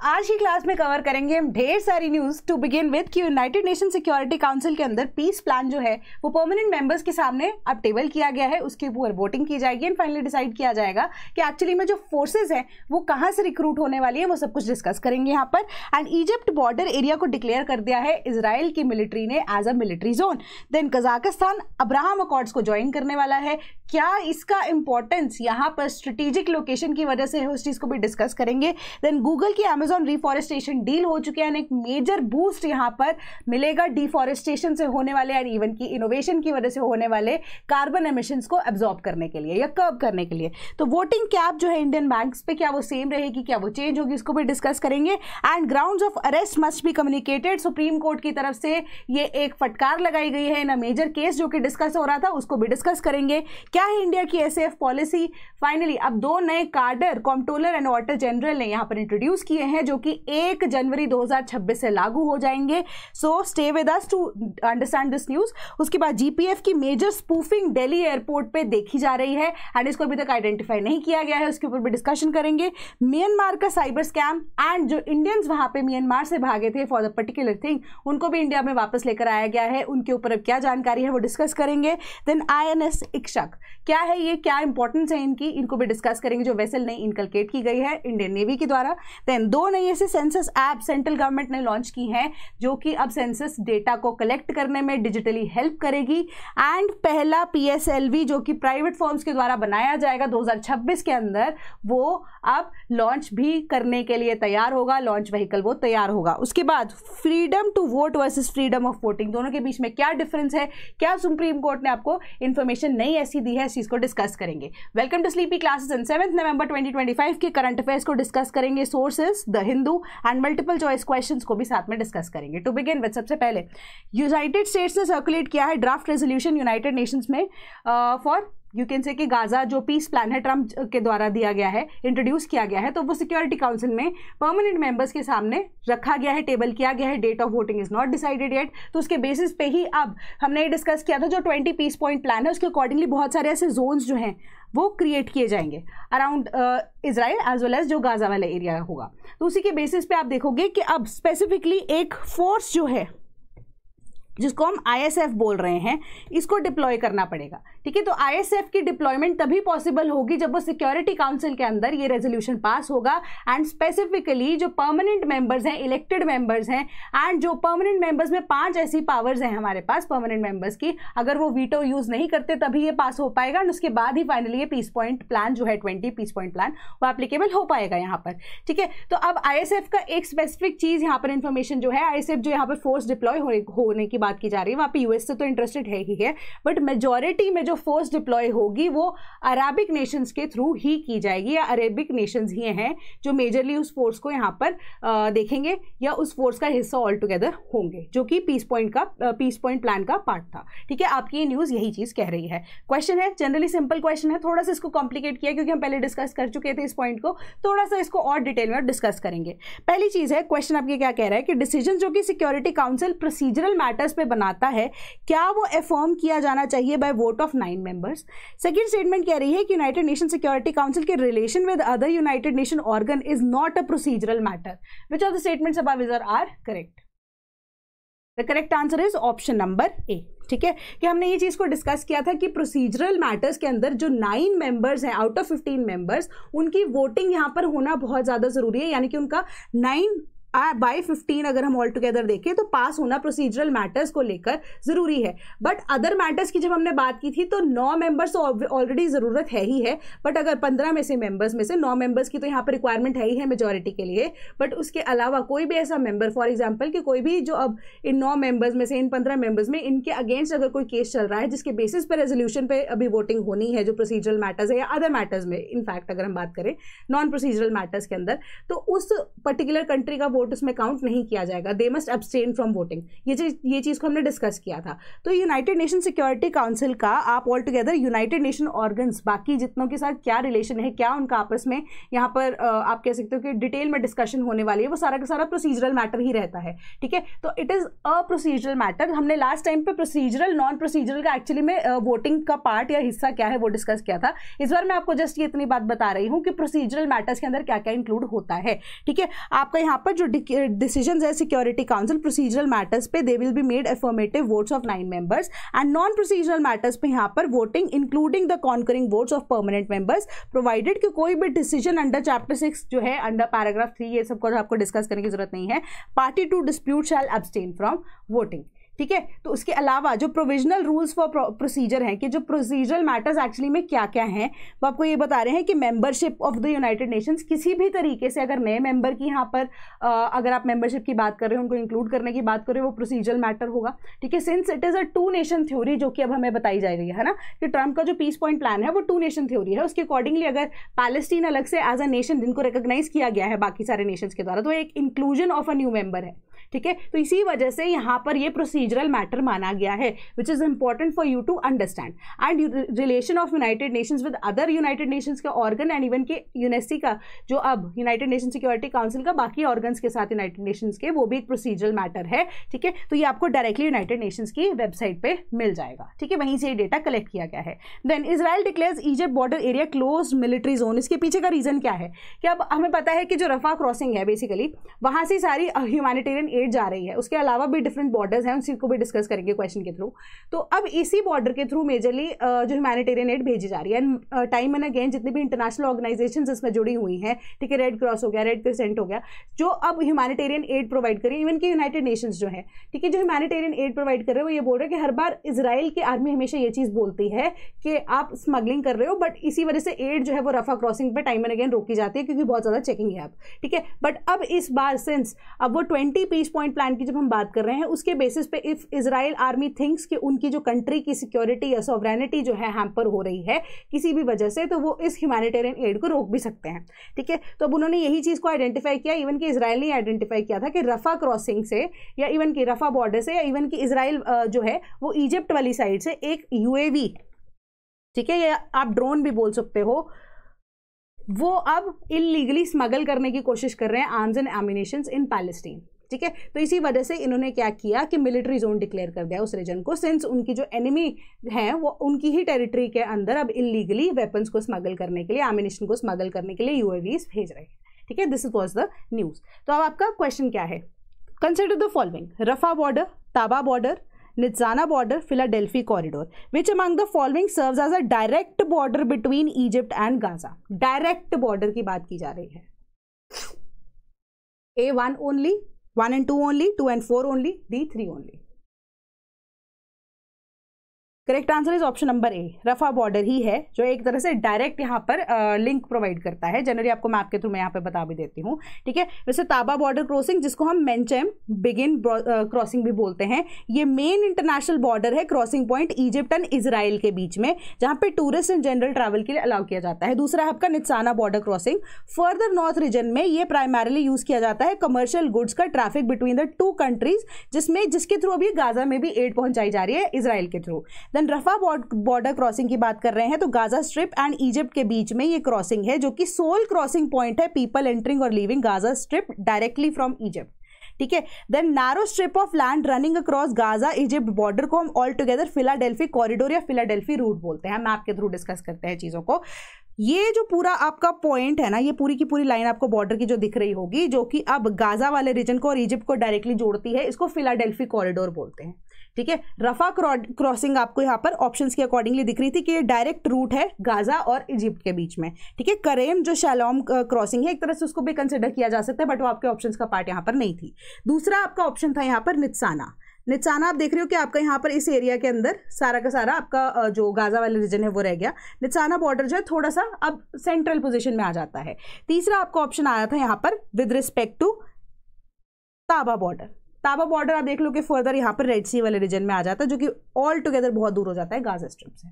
आज की क्लास में कवर करेंगे हम ढेर सारी न्यूज। टू बिगिन विद कि यूनाइटेड नेशन सिक्योरिटी काउंसिल के अंदर पीस प्लान जो है वो परमानेंट मेंबर्स के सामने अब टेबल किया गया है, उसके ऊपर वोटिंग की जाएगी एंड फाइनली डिसाइड किया जाएगा कि एक्चुअली में जो फोर्सेज हैं वो कहां से रिक्रूट होने वाली है, वो सब कुछ डिस्कस करेंगे यहाँ पर। एंड इजिप्ट बॉर्डर एरिया को डिक्लेयर कर दिया है इजराइल की मिलिट्री ने as a military zone. Then Kazakhstan Abraham Accords को ज्वाइन करने वाला है। क्या इसका इंपॉर्टेंस यहाँ पर स्ट्रेटेजिक लोकेशन की वजह से है, उस चीज को भी डिस्कस करेंगे। देन गूगल की अमेजॉन रिफॉरेस्टेशन डील हो चुकी है एंड एक मेजर बूस्ट यहाँ पर मिलेगा डिफॉरेस्टेशन से होने वाले एंड इवन की इनोवेशन की वजह से होने वाले कार्बन एमिशंस को एब्जॉर्ब करने के लिए या कर्ब करने के लिए। तो वोटिंग कैप जो है इंडियन बैंक्स पे, क्या वो सेम रहेगी, क्या वो चेंज होगी, इसको भी डिस्कस करेंगे। And grounds of arrest must be communicated, supreme court की तरफ से ये एक फटकार लगाई गई है इन अ मेजर केस जो कि डिस्कस हो रहा था, उसको भी डिस्कस करेंगे। क्या है इंडिया की एसएफ पॉलिसी। फाइनली अब दो नए कार्डर कॉम्प्ट्रोलर एंड ऑडिटर जनरल ने यहाँ पर इंट्रोड्यूस किए हैं जो कि 1 जनवरी 2026 से लागू हो जाएंगे। So stay with us to understand this news. उसके बाद जीपीएफ की मेजर स्पूफिंग दिल्ली एयरपोर्ट पे देखी जा रही है एंड इसको अभी तक आइडेंटिफाई नहीं किया गया है, उसके ऊपर भी डिस्कशन करेंगे। म्यांमार का साइबर स्कैम एंड जो इंडियंस वहां पे म्यांमार से भागे थे फॉर द पर्टिकुलर थिंग, उनको भी इंडिया में वापस लेकर आया गया है, उनके ऊपर अब क्या जानकारी है वो डिस्कस करेंगे। देन INS इक्शक, क्या है ये, क्या इंपॉर्टेंस है इनकी, इनको भी डिस्कस करेंगे जो वेसल नई इनकलकेट की गई है इंडियन नेवी के द्वारा। देन 2 नई ऐसे सेंसस ऐप सेंट्रल गवर्नमेंट ने लॉन्च की हैं जो कि अब सेंसस डेटा को कलेक्ट करने में डिजिटली हेल्प करेगी। एंड पहला PSLV जो कि प्राइवेट फर्म्स के द्वारा बनाया जाएगा 2026 के अंदर, वो अब लॉन्च भी करने के लिए तैयार होगा, लॉन्च व्हीकल वो तैयार होगा। उसके बाद freedom to vote versus freedom of voting, दोनों के बीच में क्या डिफरेंस है, क्या सुप्रीम कोर्ट ने आपको इंफॉर्मेशन नहीं ऐसी दी है, इस चीज को डिस्कस करेंगे। Welcome to sleepy classes and 7 नवंबर 2025 के करंट अफेयर्स को डिस्कस करेंगे, sources the Hindu and multiple choice questions को भी साथ में डिस्कस करेंगे। टू बिगिन विद सबसे पहले यूनाइटेड स्टेट्स ने सर्कुलेट किया है ड्राफ्ट रेजोल्यूशन यूनाइटेड नेशंस में फॉर यू कैन से कि गाजा जो पीस प्लान है ट्रम्प के द्वारा दिया गया है, इंट्रोड्यूस किया गया है, तो वो सिक्योरिटी काउंसिल में परमानेंट मेंबर्स के सामने रखा गया है, टेबल किया गया है। Date of voting is not decided yet, तो उसके बेसिस पे ही अब हमने डिस्कस किया था जो 20 पीस पॉइंट प्लान है उसके अकॉर्डिंगली बहुत सारे ऐसे जोन्स जो हैं वो क्रिएट किए जाएंगे around Israel as well as जो गाजा वाला एरिया होगा। तो उसी के बेसिस पे आप देखोगे कि अब स्पेसिफिकली एक फोर्स जो है जिसको हम ISF बोल रहे हैं, इसको डिप्लॉय करना पड़ेगा। ठीक है, तो ISF की डिप्लॉयमेंट तभी पॉसिबल होगी जब वो सिक्योरिटी काउंसिल के अंदर ये रेजोल्यूशन पास होगा एंड स्पेसिफिकली जो परमानेंट मेंबर्स हैं, इलेक्टेड मेंबर्स हैं एंड जो परमानेंट मेंबर्स में 5 ऐसी पावर्स हैं हमारे पास परमानेंट मेंबर्स की, अगर वो वीटो यूज नहीं करते तभी ये पास हो पाएगा एंड उसके बाद ही फाइनली ये पीस पॉइंट प्लान जो है 20 पीस पॉइंट प्लान वो एप्लीकेबल हो पाएगा यहाँ पर। ठीक है, तो अब ISF का एक स्पेसिफिक चीज यहाँ पर इंफॉर्मेशन जो है, ISF जो यहाँ पर फोर्स डिप्लॉय होने की बात की जा रही है, वहां पे यूएस से तो इंटरेस्टेड है ही है, बट मेजॉरिटी में जो फोर्स डिप्लॉय होगी वो अरबिक नेशंस के थ्रू ही की जाएगी या अरेबिक नेशंस ही हैं जो मेजरली उस फोर्स को यहाँ पर देखेंगे या उस फोर्स का हिस्सा ऑल टुगेदर होंगे, जो कि पीस पॉइंट प्लान का पार्ट था। ठीक है, आपकी ये न्यूज यही चीज कह रही है। क्वेश्चन है जनरली सिंपल क्वेश्चन है, थोड़ा सा इसको कॉम्प्लिकेट किया क्योंकि हम पहले डिस्कस कर चुके थे इस पॉइंट को, थोड़ा सा इसको और डिटेल में डिस्कस करेंगे। पहली चीज है, क्वेश्चन आपके क्या कह रहा है कि डिसीजन जो कि सिक्योरिटी काउंसिल प्रोसीजरल मैटर्स पे बनाता है, क्या वो अफर्म किया जाना चाहिए by vote of 9 members. Second statement कह रही है कि यूनाइटेड नेशन सिक्योरिटी काउंसिल के relation with other United Nation organ is not a procedural matter. Which of the statements above are correct? The correct answer is option number A. ठीक है, कि हमने ये चीज को डिस्कस किया था कि प्रोसीजरल मैटर्स के अंदर जो 9 मेंबर्स हैं आउट ऑफ 15 मेंबर्स, उनकी वोटिंग यहां पर होना बहुत ज्यादा जरूरी है, यानी कि उनका 9 बाय 15 अगर हम ऑल टुगेदर देखें तो पास होना प्रोसीजरल मैटर्स को लेकर जरूरी है। बट अदर मैटर्स की जब हमने बात की थी तो 9 मेंबर्स तो ऑलरेडी जरूरत है ही है, बट अगर 15 में से मेंबर्स में से 9 मेंबर्स की तो यहाँ पर रिक्वायरमेंट है ही है मेजोरिटी के लिए, बट उसके अलावा कोई भी ऐसा मेंबर, फॉर एग्जाम्पल कि कोई भी जो अब इन 9 मेंबर्स में से इन 15 मेंबर्स में इनके अगेंस्ट अगर कोई केस चल रहा है जिसके बेसिस पर रेजोल्यूशन पे अभी वोटिंग होनी है, जो प्रोसीजरल मैटर्स है या अदर मैटर्स में, इनफैक्ट अगर हम बात करें नॉन प्रोसीजरल मैटर्स के अंदर, तो उस पर्टिकुलर कंट्री का वोट उसमें काउंट नहीं किया जाएगा, they must abstain from voting. ये चीज़ को हमने डिस्कस किया था। तो यूनाइटेड नेशन सिक्योरिटी काउंसिल का आप all together United nation organs बाकी जितनों के साथ क्या रिलेशन है, क्या उनका आपस में यहाँ पर आप कह सकते हो कि डिटेल में डिस्कशन होने वाली है, वो सारा का सारा प्रोसीजरल मैटर ही रहता है। ठीक है, तो it is a procedural matter. हमने लास्ट टाइम पे प्रोसीजरल नॉन प्रोसीजरल का एक्चुअली में वोटिंग का पार्ट या हिस्सा क्या है वो डिस्कस किया था। इस बार मैं आपको जस्ट ये इतनी बात बता रही हूँ कि प्रोसीजरल मैटर्स के अंदर क्या क्या इंक्लूड होता है। ठीक है, आपका यहाँ पर जो डिसीजंस है सिक्योरिटी काउंसिल प्रोसीजरल मैटर्स पे they will be made affirmative votes of 9 members and non procedural matters पे यहाँ पर voting including the conquering votes of permanent members provided कि कोई भी डिसीजन अंडर चैप्टर 6 जो है अंडर पैराग्राफ 3 ये सबको आपको डिस्कस करने की जरूरत नहीं है। Party to dispute shall abstain from voting. ठीक है, तो उसके अलावा जो प्रोविजनल रूल्स फॉर प्रोसीजर हैं कि जो प्रोसीजरल मैटर्स एक्चुअली में क्या क्या हैं वो आपको ये बता रहे हैं कि membership of the United Nations किसी भी तरीके से अगर नए मेंबर की यहाँ पर अगर आप मेंबरशिप की बात कर रहे हो, उनको इंक्लूड करने की बात कर रहे हो, वो प्रोसीजरल मैटर होगा। ठीक है, since it is a 2 nation theory जो कि अब हमें बताई जा रही है ना कि ट्रम्प का जो पीस पॉइंट प्लान है वो 2 नेशन थ्योरी है, उसके अकॉर्डिंगली अगर पैलेस्टीन अलग से एज अ नेशन जिनको रिकॉग्नाइज किया गया है बाकी सारे नेशंस के द्वारा, तो एक inclusion of a new member है। ठीक है, तो इसी वजह से यहाँ पर ये प्रोसीजरल मैटर माना गया है which is important for you to understand. And relation of United Nations with other United Nations के ऑर्गन एंड इवन के यूनेस्सी का जो अब यूनाइटेड नेशन सिक्योरिटी काउंसिल का बाकी ऑर्गन्स के साथ यूनाइटेड नेशंस के, वो भी एक प्रोसीजरल मैटर है। ठीक है, तो ये आपको डायरेक्टली यूनाइटेड नेशंस की वेबसाइट पे मिल जाएगा। ठीक है, वहीं से ये डेटा कलेक्ट किया गया है। Then Israel declares Egypt border area closed military zone. इसके पीछे का रीजन क्या है कि अब हमें पता है कि जो रफा क्रॉसिंग है बेसिकली वहां से सारी ह्यूमैनिटेरियन एड जा रही है, उसके अलावा भी डिफरेंट बॉर्डर्स हैं, उसी को भी डिस्कस करेंगे क्वेश्चन के थ्रू। तो अब इसी बॉर्डर के थ्रू मेजरली जो ह्यूमैनिटेरियन एड भेजी जा रही है एंड टाइम एंड अगेन जितनी भी इंटरनेशनल ऑर्गेनाइजेशंस इसमें जुड़ी हुई हैं, ठीक है, रेड क्रॉस हो गया, रेड क्रिसेंट हो गया, जो अब ह्यूमैनिटेरियन एड प्रोवाइड करें, इवन कि यूनाइटेड नेशंस जो है, ठीक है, जो ह्यूमैनिटेरियन एड प्रोवाइड कर रहे हो, ये बोल रहे हैं कि हर बार इजराइल की आर्मी हमेशा ये चीज़ बोलती है कि आप स्मगलिंग कर रहे हो, बट इसी वजह से एड जो है वो रफा क्रॉसिंग पर टाइम एंड अगेन रोकी जाती है क्योंकि बहुत ज़्यादा चेकिंग है अब। ठीक है, बट अब इस बार सिंस अब वो 20 पीस पॉइंट प्लान की जब हम बात कर रहे हैं उसके बेसिस पे इफ इजराइल आर्मी थिंक्स कि उनकी जो कंट्री की सिक्योरिटी या सॉवरेनिटी जो है हैम्पर हो रही है किसी भी वजह से, तो वो इस ह्यूमैनिटेरियन एड को रोक भी सकते हैं। ठीक है, तो अब उन्होंने यही चीज़ को आइडेंटिफाई किया, इवन कि इजराइल ने आइडेंटिफाई किया था कि रफा क्रॉसिंग से या इवन कि रफा बॉर्डर से या इवन कि इजराइल जो है वो इजिप्ट वाली साइड से एक यूएवी, ठीक है, या आप ड्रोन भी बोल सकते हो, वो अब इलीगली स्मगल करने की कोशिश कर रहे हैं arms and ammunitions in Palestine. ठीक है, तो इसी वजह से इन्होंने क्या किया कि मिलिट्री जोन डिक्लेयर कर दिया उस रीजन को, सिंस उनकी जो एनिमी है वो उनकी ही टेरिटरी के अंदर अब इलीगली वेपन्स को स्मगल करने के लिए, एम्युनिशन को स्मगल करने के लिए यूएवीज भेज रहे हैं। ठीक है, दिस वाज द न्यूज़। तो अब आपका क्वेश्चन क्या है, consider the following: Rafah border, Taba border, Nitzana border, Philadelphi corridor. Which among the following serves as a direct border between Egypt and Gaza. Direct border की बात की जा रही है। A1 only, 1 and 2 only, 2 and 4 only, D 3 only. Correct answer is option number A, Rafah border ही है जो एक तरह से डायरेक्ट यहाँ पर लिंक प्रोवाइड करता है। जनरली आपको मैप के थ्रू मैं यहाँ पे बता भी देती हूँ। ठीक है, वैसे ताबा बॉर्डर क्रॉसिंग जिसको हम मेंचेम बिगिन क्रॉसिंग भी बोलते हैं, ये मेन इंटरनेशनल बॉर्डर है, crossing point Egypt and Israel के बीच में, जहाँ पे टूरिस्ट एंड जनरल ट्रैवल के लिए अलाउ किया जाता है। दूसरा है आपका Nitzana border crossing, further north region में ये प्राइमरली यूज किया जाता है कमर्शियल गुड्स का ट्रैफिक बिटवीन द 2 कंट्रीज, जिसके थ्रू अभी गाजा में भी एड पहुंचाई जा रही है इजराइल के थ्रू। रफा बॉर्डर क्रॉसिंग की बात कर रहे हैं तो गाजा स्ट्रिप एंड इजिप्ट के बीच में ये क्रॉसिंग है जो कि सोल क्रॉसिंग पॉइंट है पीपल एंटरिंग और leaving Gaza strip directly from Egypt. ठीक है, then narrow strip of land running across Gaza Egypt border को हम ऑल टुगेदर फिलाडेल्फी कॉरिडोर या फिलाडेल्फी रूट बोलते हैं। मैप के थ्रू डिस्कस करते हैं चीजों को। ये जो पूरा आपका पॉइंट है ना, ये पूरी की पूरी लाइन आपको बॉर्डर की जो दिख रही होगी, जो कि अब गाजा वाले रीजन को और इजिप्ट को डायरेक्टली जोड़ती है, इसको फिलाडेल्फी कॉरिडोर बोलते हैं। ठीक है, रफा क्रॉसिंग आपको यहाँ पर ऑप्शंस के अकॉर्डिंगली दिख रही थी कि ये डायरेक्ट रूट है गाजा और इजिप्ट के बीच में। ठीक है, करेम जो शैलोम क्रॉसिंग है एक तरह से उसको भी कंसिडर किया जा सकता है, बट वो आपके ऑप्शंस का पार्ट यहाँ पर नहीं थी। दूसरा आपका ऑप्शन था यहाँ पर नित्साना। नित्साना आप देख रहे हो कि आपका यहाँ पर इस एरिया के अंदर सारा का सारा आपका जो गाजा वाला रीजन है वो रह गया। नित्साना बॉर्डर जो है थोड़ा सा अब सेंट्रल पोजीशन में आ जाता है। तीसरा आपका ऑप्शन आया था यहाँ पर with respect to Taba border. Taba border आप देख लो कि फर्दर यहाँ पर रेड सी वाले रीजन में आ जाता है, जो कि ऑल टुगेदर बहुत दूर हो जाता है गाजा स्ट्रिप से।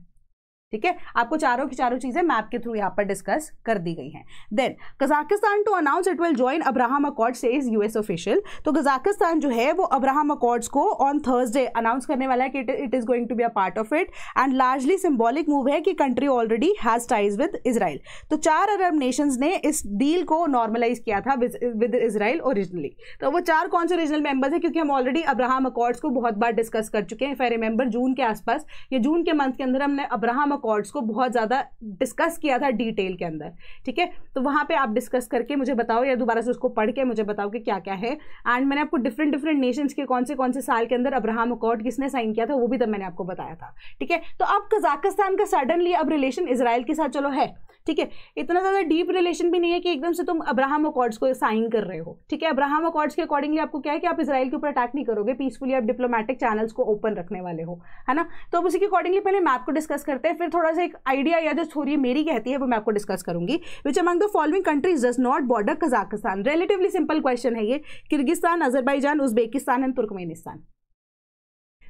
ठीक है, आपको चारों की चारों चीजें मैप के थ्रू यहाँ पर डिस्कस कर दी गई हैं। Then Kazakhstan to announce it will join Abraham Accord says US official. तो कजाकिस्तान जो है वो अब्राहम अकॉर्ड्स को ऑन थर्सडे अनाउंस करने वाला है कि it is going to be a part of it, and largely symbolic move है कि country already has ties with Israel. तो 4 अरब नेशंस ने इस डील को नॉर्मलाइज किया था विद इजराइल ओरिजिनली। तो वो 4 कौन से रीजनल मेंबर्स है, क्योंकि हम ऑलरेडी अब्राहम अकॉर्ड्स को बहुत बार डिस्कस कर चुके हैं। इफ आई रिमेंबर जून के आसपास या जून के मंथ के अंदर हमने अब्राहम अकॉर्ड्स को बहुत ज्यादा डिस्कस किया था डिटेल के अंदर। ठीक है, तो वहां पे आप डिस्कस करके मुझे बताओ या दोबारा से उसको पढ़ के मुझे बताओ कि क्या क्या है। एंड मैंने आपको डिफरेंट नेशंस के कौन से साल के अंदर अब्राहम अकॉर्ड किसने साइन किया था वो भी तब मैंने आपको बताया था। ठीक है, तो अब कजाकिस्तान का सडनली अब रिलेशन इजराइल के साथ चलो है, ठीक है, इतना ज्यादा डीप रिलेशन भी नहीं है कि एकदम से तुम अब्राहम अकॉर्ड्स को साइन कर रहे हो। ठीक है, अब्राहम अकॉर्ड्स के अकॉर्डिंगली आपको क्या है कि आप इजराइल के ऊपर अटैक नहीं करोगे, पीसफुली आप डिप्लोमेटिक चैनल्स को ओपन रखने वाले हो, है ना। तो अब उसी के अकॉर्डिंगली पहले मैप को डिस्कस करते हैं, फिर थोड़ा सा एक आइडिया या जो थोड़ी मेरी कहती है वो मैं आपको डिस्कस करूंगी। Which among the following countries does not border Kazakhstan. Relatively simple question है ये, Kyrgyzstan, Azerbaijan, Uzbekistan and Turkmenistan.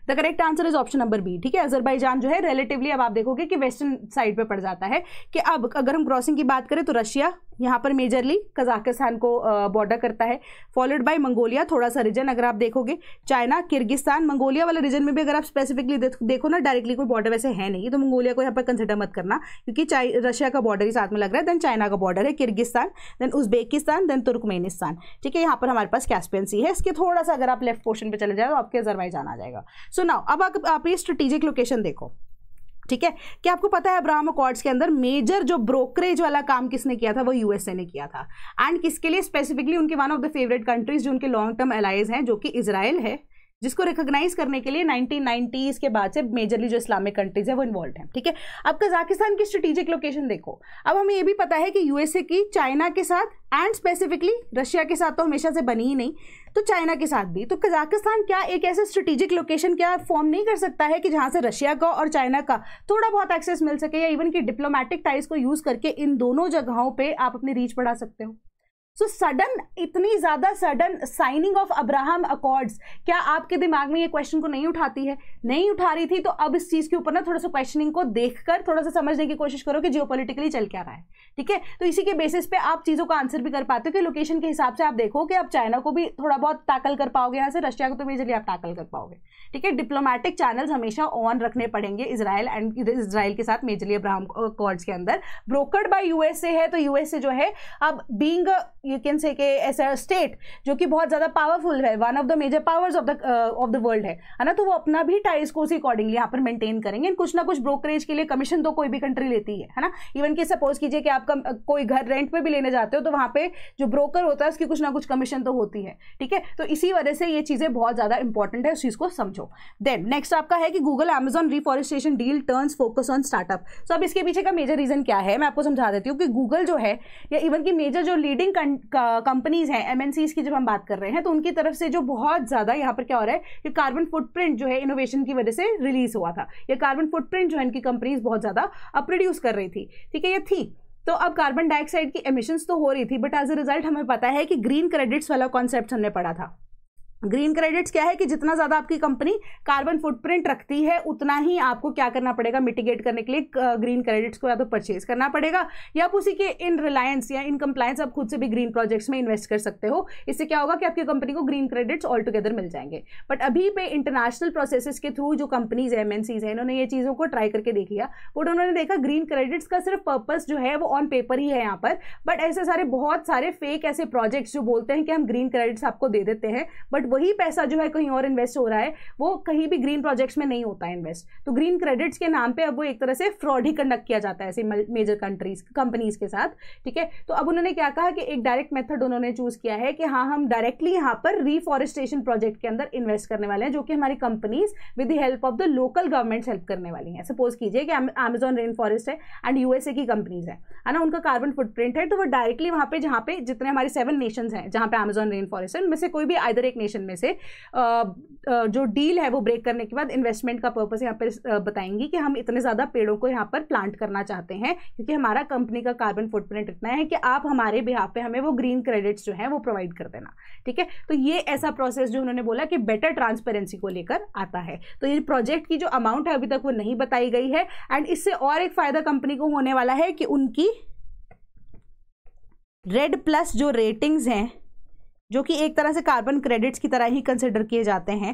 The correct answer is option number B. ठीक है, अजरबैजान जो है रिलेटिवली अब आप देखोगे कि वेस्टर्न साइड पे पड़ जाता है। कि अब अगर हम क्रॉसिंग की बात करें तो रशिया यहाँ पर मेजरली कजाकिस्तान को बॉर्डर करता है, फॉलोड बाय मंगोलिया, थोड़ा सा रीजन अगर आप देखोगे, चाइना, किर्गिस्तान। मंगोलिया वाला रीजन में भी अगर आप स्पेसिफिकली देखो ना, डायरेक्टली कोई बॉर्डर वैसे है नहीं, तो मंगोलिया को यहाँ पर कंसिडर मत करना क्योंकि रशिया का बॉर्डर ही साथ में लग रहा है। देन चाइना का बॉर्डर है, Kyrgyzstan, then Uzbekistan, then Turkmenistan. ठीक है, यहाँ पर हमारे पास कैस्पियन सी है, इसके थोड़ा सा अगर आप लेफ्ट पोर्शन पे चले जाए तो आपके अजरबैजान आ जाएगा। सो नाउ अब आप ये स्ट्रेटेजिक लोकेशन देखो। ठीक है, क्या आपको पता है अब्राहम अकॉर्ड्स के अंदर मेजर जो ब्रोकरेज वाला काम किसने किया था, वो यूएसए ने किया था। एंड किसके लिए स्पेसिफिकली, उनके one of the favourite countries जो उनके लॉन्ग टर्म एलाइज हैं, जो कि इजराइल है, जिसको रिकॉग्नाइज करने के लिए 1990s के बाद से मेजरली जो इस्लामिक कंट्रीज है वो इन्वॉल्व है। ठीक है, अब कजाकिस्तान की स्ट्रेटेजिक लोकेशन देखो। अब हमें ये भी पता है कि यूएसए की चाइना के साथ एंड स्पेसिफिकली रशिया के साथ तो हमेशा से बनी ही नहीं, तो चाइना के साथ भी। तो कजाकिस्तान क्या एक ऐसे स्ट्रेटेजिक लोकेशन क्या फॉर्म नहीं कर सकता है कि जहां से रशिया का और चाइना का थोड़ा बहुत एक्सेस मिल सके, या इवन कि डिप्लोमेटिक टाइज को यूज करके इन दोनों जगहों पे आप अपनी रीच बढ़ा सकते हो। सो सडन, इतनी ज्यादा sudden signing off Abraham accords, क्या आपके दिमाग में ये क्वेश्चन को नहीं उठाती है? नहीं उठा रही थी, तो अब इस चीज के ऊपर ना थोड़ा सा क्वेश्चनिंग को देखकर थोड़ा सा समझने की कोशिश करो कि जियोपॉलिटिकली चल क्या रहा है। ठीक है, तो इसी के बेसिस पे आप चीजों का आंसर भी कर पाते हो कि लोकेशन के हिसाब से आप देखो कि आप चाइना को भी थोड़ा बहुत टैकल कर पाओगे, यहाँ से रशिया को तो मेजरली आप टैकल कर पाओगे। ठीक है, डिप्लोमेटिक चैनल्स हमेशा ऑन रखने पड़ेंगे इजराइल के साथ, मेजरली अब्राहम अकॉर्ड्स के अंदर। ब्रोकर्ड बाय यूएसए है, तो यूएसए जो है अब बीइंग यू कैन से ऐसा स्टेट जो कि बहुत ज्यादा पावरफुल है, one of the major powers of the world है ना, तो वो अपना भी टाइज को उसी अकॉर्डिंगली यहाँ पर मेंटेन करेंगे। कुछ ना कुछ ब्रोकरेज के लिए कमीशन तो कोई भी कंट्री लेती है ना। इवन कि सपोज कीजिए कि आपका कोई घर रेंट पे भी लेने जाते हो, तो वहां पे जो ब्रोकर होता है उसकी कुछ ना कुछ कमीशन तो होती है। ठीक है, तो इसी वजह से ये चीजें बहुत ज्यादा इंपॉर्टेंट है, उस चीज को समझो। देन नेक्स्ट आपका है कि Google Amazon reforestation deal turns focus on startup. So अब इसके पीछे का मेजर रीजन क्या है, मैं आपको समझा देती हूँ कि गूगल जो है या इवन की मेजर जो लीडिंग कंपनीज हैं, एमएनसीज की जब हम बात कर रहे हैं, तो उनकी तरफ से जो बहुत ज्यादा यहाँ पर क्या हो रहा है कि कार्बन फुटप्रिंट जो है इनोवेशन की वजह से रिलीज हुआ था, ये कार्बन फुटप्रिंट जो है इनकी कंपनीज बहुत ज्यादा प्रोड्यूस कर रही थी। ठीक है, ये थी, तो अब कार्बन डाइऑक्साइड की एमिशंस तो हो रही थी, बट एज अ रिजल्ट हमें पता है कि ग्रीन क्रेडिट्स वाला कॉन्सेप्ट हमने पढ़ा था। ग्रीन क्रेडिट्स क्या है कि जितना ज्यादा आपकी कंपनी कार्बन फुटप्रिंट रखती है, उतना ही आपको क्या करना पड़ेगा, मिटिगेट करने के लिए ग्रीन क्रेडिट्स को या तो परचेज करना पड़ेगा, या आप उसी के इन रिलायंस या इन कंप्लायंस आप खुद से भी ग्रीन प्रोजेक्ट्स में इन्वेस्ट कर सकते हो। इससे क्या होगा कि आपकी कंपनी को ग्रीन क्रेडिट्स ऑल टुगेदर मिल जाएंगे। बट अभी पे इंटरनेशनल प्रोसेसेस के थ्रू जो कंपनीज है, एमएनसीज है, इन्होंने ये चीजों को ट्राई करके देख लिया, बट उन्होंने देखा ग्रीन क्रेडिट्स का सिर्फ पर्पस जो है वो ऑन पेपर ही है यहाँ पर, बट ऐसे सारे बहुत सारे फेक ऐसे प्रोजेक्ट्स जो बोलते हैं कि हम ग्रीन क्रेडिट्स आपको दे देते हैं, बट वही पैसा जो है कहीं और इन्वेस्ट हो रहा है, वो कहीं भी ग्रीन प्रोजेक्ट्स में नहीं होता है इन्वेस्ट। तो ग्रीन क्रेडिट्स के नाम पे अब वो एक तरह से फ्रॉड ही कंडक्ट किया जाता है ऐसे मेजर कंपनीज के साथ। ठीक है, तो अब उन्होंने क्या कहा कि एक डायरेक्ट मेथड उन्होंने चूज किया है कि हाँ, हम डायरेक्टली यहाँ पर रिफॉरेस्टेशन प्रोजेक्ट के अंदर इन्वेस्ट करने वाले हैं, जो कि हमारी companies with the help of the local governments help करने वाली हैं। सपोज कीजिए कि अमेजॉन रेन फॉरेस्ट है एंड यूएसए की कंपनीज है ना, उनका कार्बन फुटप्रिंट है, तो वो डायरेक्टली वहां पे, जहाँ पे जितने हमारे 7 नेशंस हैं जहाँ पे अमेजॉन रेन फॉरेस्ट है, उनमें से कोई भी आइदर एक नेशन नेशन में से जो डील है वो ब्रेक करने के बाद इन्वेस्टमेंट का पर्पस यहाँ पर बताएंगी कि हम इतने ज़्यादा पेड़ों को यहाँ पर प्लांट करना चाहते हैं क्योंकि हमारा कंपनी का कार्बन फुटप्रिंट इतना है कि आप हमारे बिहाफ पे हमें वो ग्रीन क्रेडिट्स जो है वो प्रोवाइड कर देना। ठीक है, तो ये ऐसा प्रोसेस जो उन्होंने बोला कि बेटर ट्रांसपेरेंसी को लेकर आता है। तो ये प्रोजेक्ट की जो अमाउंट है अभी तक वो नहीं बताई गई है। एंड इससे और एक फायदा कंपनी को होने वाला है कि उनकी रेड प्लस जो रेटिंग्स हैं, जो कि एक तरह से कार्बन क्रेडिट्स की तरह ही कंसिडर किए जाते हैं,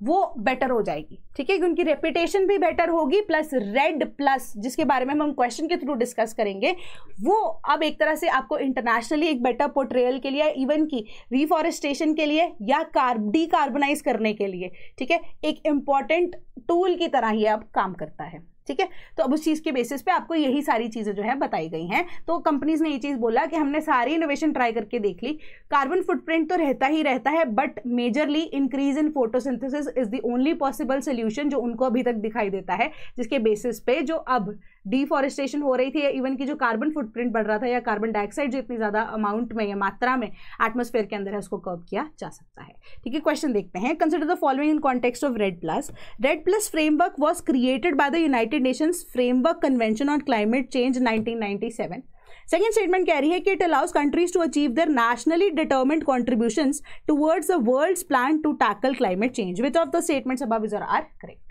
वो बेटर हो जाएगी। ठीक है, कि उनकी रेपुटेशन भी बेटर होगी, प्लस रेड प्लस जिसके बारे में हम क्वेश्चन के थ्रू डिस्कस करेंगे, वो अब एक तरह से आपको इंटरनेशनली एक बेटर पोर्ट्रेयल के लिए, इवन की रिफॉरेस्टेशन के लिए या डीकार्बनाइज करने के लिए, ठीक है, एक इंपॉर्टेंट टूल की तरह ही अब काम करता है। ठीक है, तो अब उस चीज़ के बेसिस पे आपको यही सारी चीज़ें जो है बताई गई हैं। तो कंपनीज ने ये चीज़ बोला कि हमने सारी इनोवेशन ट्राई करके देख ली, कार्बन फुटप्रिंट तो रहता ही रहता है, but majorly increase in photosynthesis is the only possible solution जो उनको अभी तक दिखाई देता है, जिसके बेसिस पे जो अब डिफॉरेस्टेशन हो रही थी या इवन की जो कार्बन फुटप्रिंट बढ़ रहा था या कार्बन डाइऑक्साइड जो इतनी ज़्यादा अमाउंट में या मात्रा में एटमॉस्फेयर के अंदर है उसको कर्ब किया जा सकता है। ठीक है, क्वेश्चन देखते हैं। Consider the following in context of REDD plus. REDD plus framework was created by the United Nations Framework Convention on Climate Change 1997। Second statement कह रही है कि it allows countries to achieve their nationally determined contributions towards the world's plan to tackle climate change. Which of the statements above is are correct?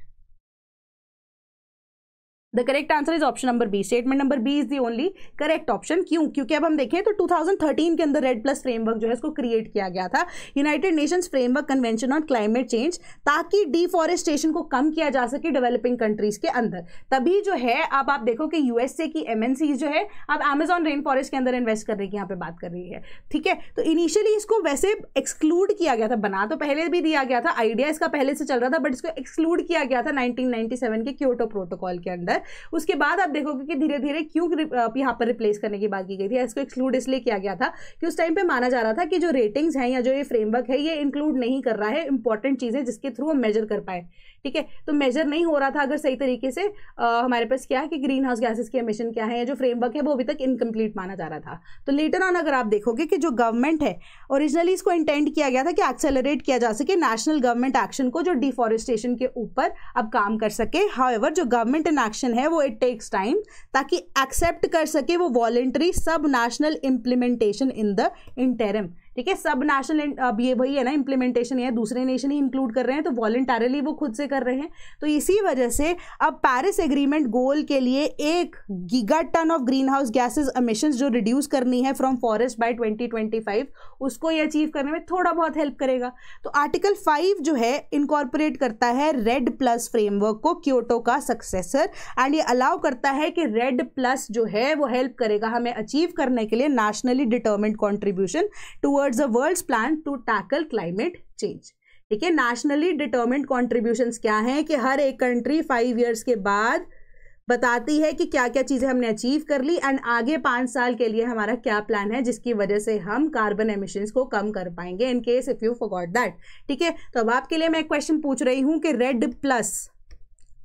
The correct answer is option number B. Statement number B is the only correct option. क्यों? क्योंकि अब हम देखें तो 2013 के अंदर red plus framework जो है इसको क्रिएट किया गया था, United Nations Framework Convention on Climate change, ताकि डिफॉरेस्टेशन को कम किया जा सके डेवलपिंग कंट्रीज के अंदर। तभी जो है अब आप देखो कि यूएसए की एमएनसीज जो है अब अमेजॉन रेन फॉरेस्ट के अंदर इन्वेस्ट करने की यहाँ पे बात कर रही है। ठीक है, तो इनिशियली इसको वैसे एक्सक्लूड किया गया था, बना तो पहले भी दिया गया था, आइडिया इसका पहले से चल रहा था, बट इसको एक्सक्लूड किया गया था 1997 के क्योटो प्रोटोकॉल के अंदर। उसके बाद आप देखोगे कि धीरे धीरे क्यों यहाँ पर रिप्लेस करने की बात की गई थी, इसको एक्सक्लूड इसलिए किया गया था कि उस टाइम पे माना जा रहा था कि जो रेटिंग्स हैं या जो ये फ्रेमवर्क है ये इंक्लूड नहीं कर रहा है इंपॉर्टेंट चीजें जिसके थ्रू हम मेजर कर पाए। ठीक है, तो मेजर नहीं हो रहा था अगर सही तरीके से हमारे पास क्या है कि ग्रीन हाउस गैसेस के एमिशन क्या है या जो फ्रेमवर्क है वो अभी तक इनकम्प्लीट माना जा रहा था। तो लेटर ऑन अगर आप देखोगे कि जो गवर्नमेंट है ओरिजिनली इसको इंटेंड किया गया था कि एक्सेलरेट किया जा सके नेशनल गवर्नमेंट एक्शन को जो डिफॉरेस्टेशन के ऊपर अब काम कर सके। हाउएवर जो गवर्नमेंट इन एक्शन है वो इट टेक्स टाइम ताकि एक्सेप्ट कर सके वो वॉलंटरी सब national implementation in the interim. ठीक है, सब नेशनल अब ये वही है ना, इम्प्लीमेंटेशन है, दूसरे नेशन ही इंक्लूड कर रहे हैं तो वॉलंटरली वो खुद से कर रहे हैं। तो इसी वजह से अब पेरिस एग्रीमेंट गोल के लिए 1 gigaton of greenhouse gases emissions जो रिड्यूस करनी है फ्रॉम फॉरेस्ट बाय 2025 उसको ये अचीव करने में थोड़ा बहुत हेल्प करेगा। तो आर्टिकल 5 जो है इनकॉर्पोरेट करता है रेड प्लस फ्रेमवर्क को, क्योटो का सक्सेसर, एंड ये अलाउ करता है कि रेड प्लस जो है वो हेल्प करेगा हमें अचीव करने के लिए nationally determined contribution towards the world's plan to tackle climate change. ठीक है, नेशनली डिटर्मिन्ड कॉन्ट्रीब्यूशंस क्या है कि हर एक कंट्री 5 ईयर्स के बाद बताती है कि क्या क्या चीज़ें हमने अचीव कर ली एंड आगे 5 साल के लिए हमारा क्या प्लान है जिसकी वजह से हम कार्बन एमिशंस को कम कर पाएंगे in case if you forgot that. ठीक है, तो अब आपके लिए मैं एक क्वेश्चन पूछ रही हूँ कि रेड प्लस,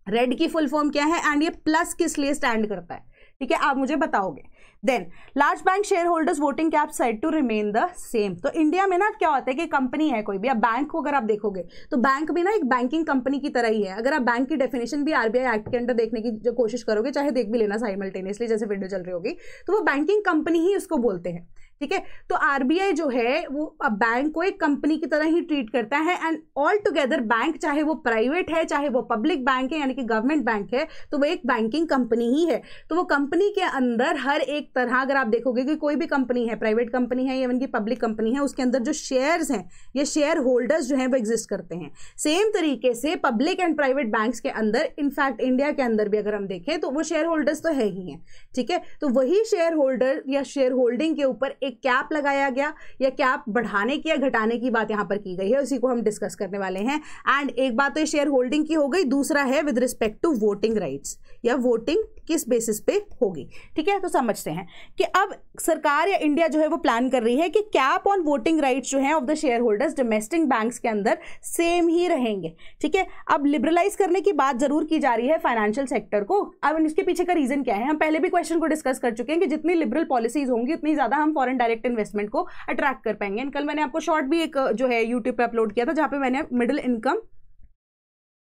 रेड की फुल फॉर्म क्या है एंड ये प्लस किस लिए स्टैंड करता है? ठीक है, आप मुझे बताओगे। Then large bank shareholders voting cap set to remain the same. तो इंडिया में ना क्या होता है कि कंपनी है कोई भी, अब बैंक को अगर आप देखोगे तो बैंक भी ना एक बैंकिंग कंपनी की तरह ही है। अगर आप बैंक की डेफिनेशन भी आरबीआई एक्ट के अंदर देखने की जो कोशिश करोगे, चाहे देख भी लेना साइमल्टेनियसली जैसे वीडियो चल रही होगी, तो वो बैंकिंग कंपनी ही उसको बोलते हैं। ठीक है, तो आरबीआई जो है वो अब बैंक को एक कंपनी की तरह ही ट्रीट करता है एंड ऑल टुगेदर बैंक चाहे वो प्राइवेट है चाहे वो पब्लिक बैंक है यानी कि गवर्नमेंट बैंक है, तो वो एक बैंकिंग कंपनी ही है। तो वो कंपनी के अंदर हर एक तरह अगर आप देखोगे कि कोई भी कंपनी है, प्राइवेट कंपनी है या इवन की पब्लिक कंपनी है, उसके अंदर जो शेयर्स हैं ये शेयर होल्डर्स जो हैं वो एग्जिस्ट करते हैं। सेम तरीके से पब्लिक एंड प्राइवेट बैंक्स के अंदर, इनफैक्ट इंडिया के अंदर भी अगर हम देखें तो वो शेयर होल्डर्स तो है ही हैं। ठीक है, तो वही शेयर होल्डर या शेयर होल्डिंग के ऊपर एक कैप लगाया गया या कैप बढ़ाने की या घटाने की बात यहां पर की गई है, उसी को हम डिस्कस करने वाले हैं। एंड एक बात तो ये शेयर होल्डिंग की हो गई, दूसरा है with respect to voting rights या वोटिंग किस बेसिस पे होगी। ठीक है, तो समझते हैं कि अब सरकार या इंडिया जो है वो प्लान कर रही है कि कैप ऑन वोटिंग राइट्स जो है of the share holders domestic banks के अंदर सेम ही रहेंगे। ठीक है, अब लिबरलाइज करने की बात जरूर की जा रही है फाइनेंशियल सेक्टर को। अब इसके पीछे का रीजन क्या है? हम पहले भी क्वेश्चन को डिस्कस कर चुके हैं कि जितनी लिबरल पॉलिसीज होंगी उतनी ज्यादा हम फॉरेन डायरेक्ट इन्वेस्टमेंट को अट्रैक्ट कर पाएंगे। कल मैंने आपको शॉर्ट भी एक जो है यूट्यूब पे अपलोड किया था, जहां पे मैंने मिडिल इनकम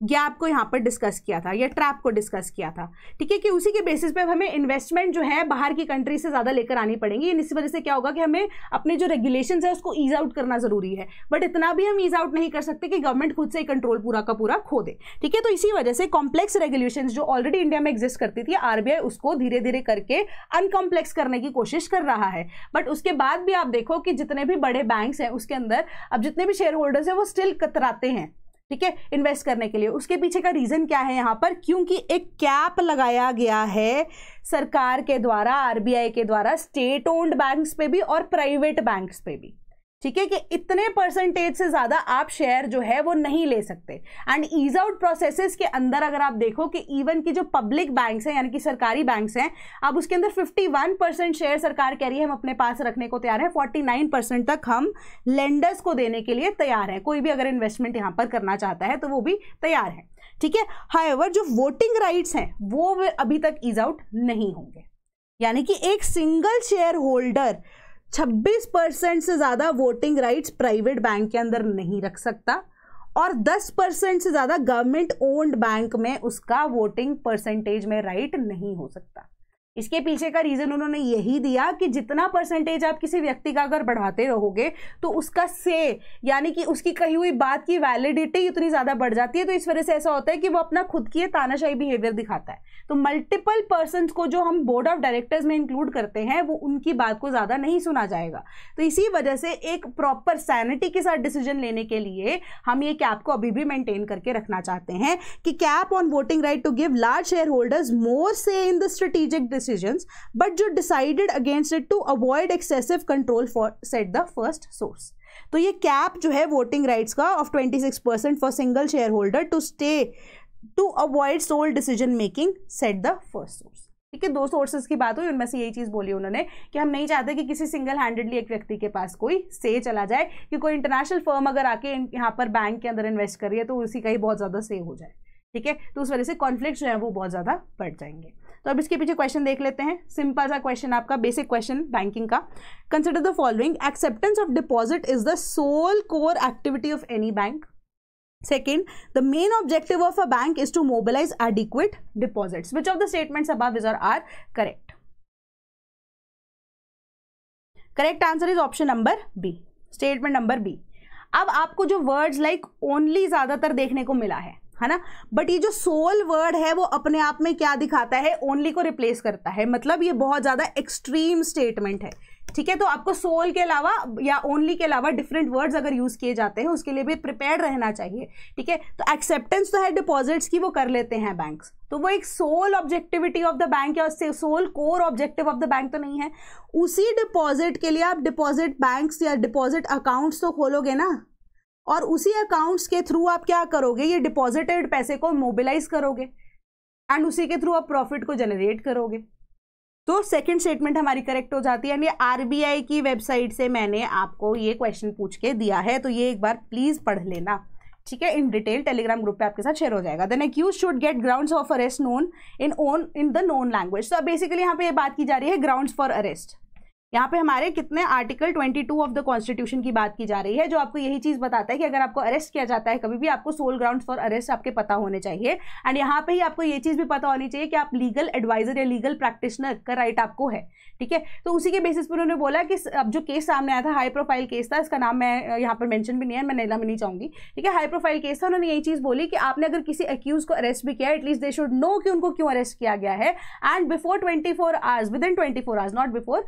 गैप को यहाँ पर डिस्कस किया था या ट्रैप को डिस्कस किया था, ठीक है, कि उसी के बेसिस पे हमें इन्वेस्टमेंट जो है बाहर की कंट्री से ज़्यादा लेकर आनी पड़ेंगी। इस वजह से क्या होगा कि हमें अपने जो रेगुलेशंस है उसको ईज आउट करना जरूरी है, बट इतना भी हम ईज आउट नहीं कर सकते कि गवर्नमेंट खुद से कंट्रोल पूरा का पूरा खो दे, ठीक है। तो इसी वजह से कॉम्प्लेक्स रेगुलेशंस जो ऑलरेडी इंडिया में एग्जिस्ट करती थी, आरबीआई उसको धीरे धीरे करके अनकॉम्प्लेक्स करने की कोशिश कर रहा है। बट उसके बाद भी आप देखो कि जितने भी बड़े बैंक्स हैं उसके अंदर अब जितने भी शेयर होल्डर्स हैं वो स्टिल कतराते हैं, ठीक है, इन्वेस्ट करने के लिए। उसके पीछे का रीजन क्या है यहाँ पर? क्योंकि एक कैप लगाया गया है सरकार के द्वारा, आरबीआई के द्वारा, स्टेट ओन्ड बैंक्स पे भी और प्राइवेट बैंक्स पे भी, ठीक है, कि इतने परसेंटेज से ज्यादा आप शेयर जो है वो नहीं ले सकते। एंड ईज आउट प्रोसेसेस के अंदर अगर आप देखो कि इवन की जो पब्लिक बैंक्स हैं यानी कि सरकारी बैंक्स हैं, अब उसके अंदर 51% शेयर सरकार कह रही है हम अपने पास रखने को तैयार हैं, 49% तक हम लेंडर्स को देने के लिए तैयार है। कोई भी अगर इन्वेस्टमेंट यहां पर करना चाहता है तो वो भी तैयार है, ठीक है। हाउएवर जो वोटिंग राइट्स हैं वो अभी तक ईज आउट नहीं होंगे, यानी कि एक सिंगल शेयर होल्डर 26% से ज्यादा वोटिंग राइट्स प्राइवेट बैंक के अंदर नहीं रख सकता और 10% से ज्यादा गवर्नमेंट ओन्ड बैंक में उसका वोटिंग परसेंटेज में राइट नहीं हो सकता। इसके पीछे का रीजन उन्होंने यही दिया कि जितना परसेंटेज आप किसी व्यक्ति का अगर बढ़ाते रहोगे तो उसका से यानी कि उसकी कही हुई बात की वैलिडिटी उतनी ज्यादा बढ़ जाती है। तो इस वजह से ऐसा होता है कि वो अपना खुद की तानाशाही बिहेवियर दिखाता है। तो मल्टीपल पर्संस को जो हम बोर्ड ऑफ डायरेक्टर्स में इंक्लूड करते हैं वो उनकी बात को ज्यादा नहीं सुना जाएगा। तो इसी वजह से एक प्रॉपर सैनिटी के साथ डिसीजन लेने के लिए हम ये कैप को अभी भी मेंटेन करके रखना चाहते हैं कि cap on voting right to give large shareholders more से in the strategic decisions, but जो decided against it to avoid excessive control for said the first source। तो ये कैप जो है वोटिंग राइट्स का of 26% for single shareholder to stay to avoid sole decision making set the first source, ठीक है। 2 sources की बात हुई, उनमें से यही चीज बोली उन्होंने कि हम नहीं चाहते कि किसी सिंगल हैंडेडली एक व्यक्ति के पास कोई से चला जाए कि कोई इंटरनेशनल फर्म अगर आके यहाँ पर बैंक के अंदर इन्वेस्ट कर रही है तो उसी का ही बहुत ज्यादा से हो जाए, ठीक है। तो उस वजह से कॉन्फ्लिक्ट जो है वो बहुत ज्यादा बढ़ जाएंगे। तो अब इसके पीछे क्वेश्चन देख लेते हैं। सिंपल सा क्वेश्चन आपका, बेसिक क्वेश्चन बैंकिंग का। Consider the following, acceptance of deposit is the sole core activity of any bank. Second, the main objective of a bank is to mobilize adequate deposits. Which of the statements above is or are correct? Correct answer is option number B. Statement number B. अब आपको जो words like only ज्यादातर देखने को मिला है ना, but ये जो सोल वर्ड है वो अपने आप में क्या दिखाता है? ओनली को रिप्लेस करता है। मतलब ये बहुत ज्यादा एक्सट्रीम स्टेटमेंट है, ठीक है। तो आपको सोल के अलावा या ओनली के अलावा डिफरेंट वर्ड्स अगर यूज किए जाते हैं उसके लिए भी प्रिपेयर रहना चाहिए, ठीक है। तो एक्सेप्टेंस तो है डिपॉजिट्स की, वो कर लेते हैं बैंक्स, तो वो एक sole objectivity of the bank या sole core objective of the bank तो नहीं है। उसी डिपॉजिट के लिए आप डिपॉजिट बैंक्स या डिपॉजिट अकाउंट्स तो खोलोगे ना, और उसी अकाउंट्स के थ्रू आप क्या करोगे? ये डिपॉजिटेड पैसे को मोबिलाइज करोगे एंड उसी के थ्रू आप प्रॉफिट को जनरेट करोगे। तो सेकंड स्टेटमेंट हमारी करेक्ट हो जाती है। यानी आरबीआई की वेबसाइट से मैंने आपको ये क्वेश्चन पूछ के दिया है, तो ये एक बार प्लीज पढ़ लेना, ठीक है। इन डिटेल टेलीग्राम ग्रुप पे आपके साथ शेयर हो जाएगा। Then accused should get grounds of arrest known in the known language. तो बेसिकली यहाँ पे ये बात की जा रही है ग्राउंड्स फॉर अरेस्ट। यहाँ पे हमारे कितने आर्टिकल 22 ऑफ द कॉन्स्टिट्यूशन की बात की जा रही है, जो आपको यही चीज बताता है कि अगर आपको अरेस्ट किया जाता है कभी भी, आपको सोल ग्राउंड्स फॉर अरेस्ट आपके पता होने चाहिए। एंड यहाँ पे ही आपको ये चीज भी पता होनी चाहिए कि आप लीगल एडवाइजर या लीगल प्रैक्टिशनर का राइट आपको है, ठीक है। तो उसी के बेसिस पर उन्होंने बोला कि अब जो केस सामने आया था, हाई प्रोफाइल केस था, इसका नाम मैं यहाँ पर मेंशन भी नहीं है, मैं नेला में नहीं चाहूंगी, ठीक है। हाई प्रोफाइल केस था, उन्होंने यही चीज बोली कि आपने अगर किसी एक्यूज को अरेस्ट भी किया, एटलीस्ट दे शुड नो कि उनको क्यों अरेस्ट किया गया है। And before 24 hours, with in 24 hours, not before,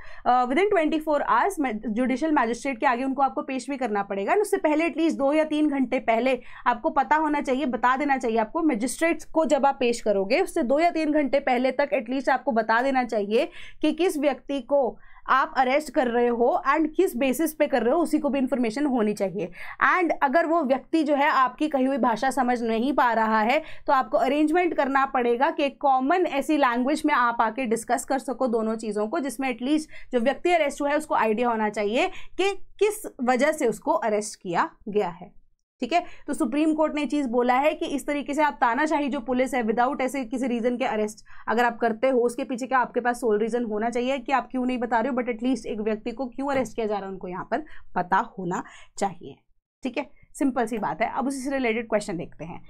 with in 24 hours judicial magistrate के आगे उनको आपको पेश भी करना पड़ेगा। उससे पहले एटलीस्ट 2 या 3 घंटे पहले आपको पता होना चाहिए, बता देना चाहिए आपको मैजिस्ट्रेट्स को, जब आप पेश करोगे उससे 2 या 3 घंटे पहले तक एटलीस्ट आपको बता देना चाहिए कि किस व्यक्ति को आप अरेस्ट कर रहे हो एंड किस बेसिस पे कर रहे हो, उसी को भी इंफॉर्मेशन होनी चाहिए। एंड अगर वो व्यक्ति जो है आपकी कही हुई भाषा समझ नहीं पा रहा है तो आपको अरेंजमेंट करना पड़ेगा कि कॉमन ऐसी लैंग्वेज में आप आके डिस्कस कर सको दोनों चीज़ों को, जिसमें एटलीस्ट जो व्यक्ति अरेस्ट हुआ है उसको आइडिया होना चाहिए कि किस वजह से उसको अरेस्ट किया गया है, ठीक है। तो सुप्रीम कोर्ट ने चीज बोला है कि इस तरीके से आप तानाशाही जो पुलिस है विदाउट ऐसे किसी रीजन के अरेस्ट अगर आप करते हो, उसके पीछे क्या आपके पास सोल रीजन होना चाहिए कि आप क्यों नहीं बता रहे हो, बट एटलीस्ट एक व्यक्ति को क्यों अरेस्ट किया जा रहा है उनको यहाँ पर पता होना चाहिए। ठीक है, सिंपल सी बात है। अब उसी से रिलेटेड क्वेश्चन देखते हैं।